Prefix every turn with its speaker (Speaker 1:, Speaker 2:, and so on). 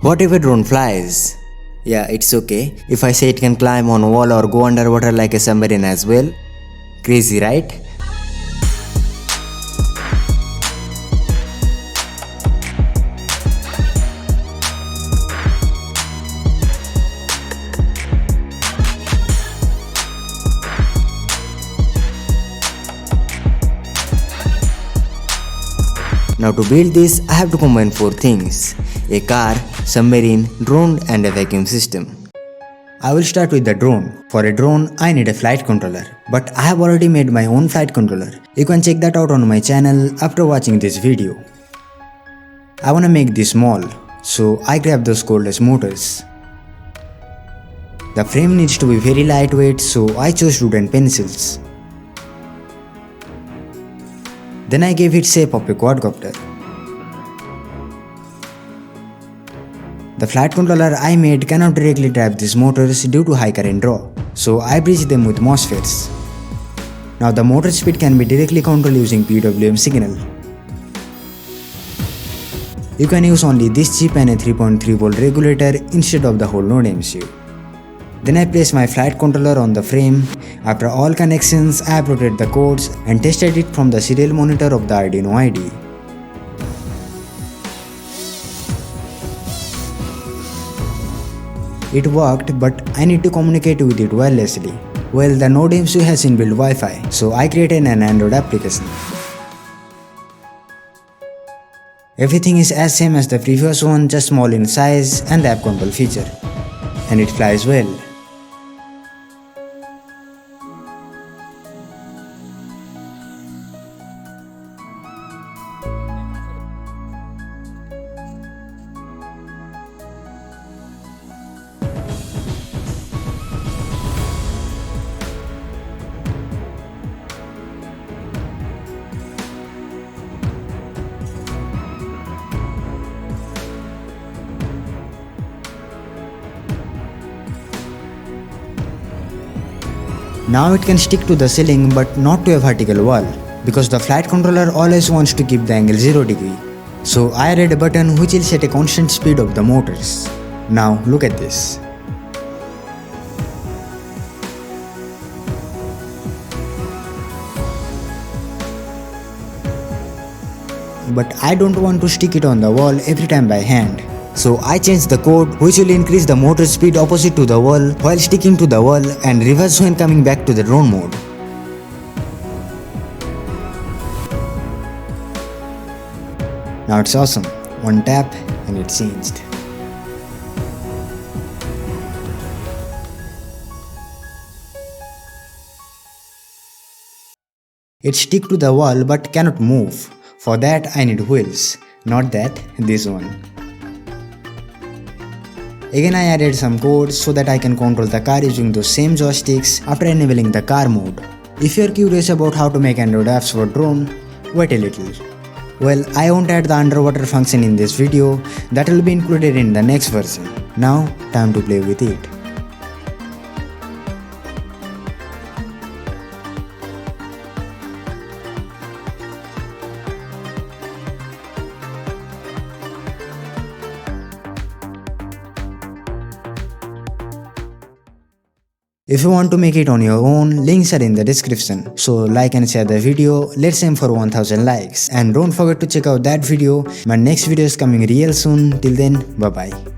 Speaker 1: What if a drone flies? Yeah, it's okay if I say it can climb on a wall or go underwater like a submarine as well. Crazy, right? Now to build this, I have to combine 4 things: a car, submarine, drone and a vacuum system. I will start with the drone. For a drone, I need a flight controller, but I have already made my own flight controller. You can check that out on my channel after watching this video. I wanna make this small, so I grab those cordless motors. The frame needs to be very lightweight, so I chose wood and pencils. Then I gave it shape of a quadcopter. The flight controller I made cannot directly drive these motors due to high current draw, so I bridge them with MOSFETs. Now the motor speed can be directly controlled using PWM signal. You can use only this chip and a 3.3 volt regulator instead of the whole NodeMCU. Then I place my flight controller on the frame. After all connections, I uploaded the codes and tested it from the serial monitor of the Arduino IDE. It worked, but I need to communicate with it wirelessly. Well, the NodeMCU has inbuilt Wi-Fi, so I created an Android application. Everything is as same as the previous one, just small in size and the app control feature. And it flies well. Now it can stick to the ceiling but not to a vertical wall, because the flight controller always wants to keep the angle 0 degree. So I added a button which will set a constant speed of the motors. Now look at this. But I don't want to stick it on the wall every time by hand. So I changed the code which will increase the motor speed opposite to the wall while sticking to the wall and reverse when coming back to the drone mode. Now it's awesome. One tap and it changed. It sticks to the wall but cannot move. For that I need wheels, not that, this one. Again I added some codes so that I can control the car using those same joysticks after enabling the car mode. If you are curious about how to make Android apps for drone, wait a little. Well, I won't add the underwater function in this video, that will be included in the next version. Now, time to play with it. If you want to make it on your own, links are in the description. So like and share the video, let's aim for 1000 likes. And don't forget to check out that video. My next video is coming real soon. Till then, bye bye.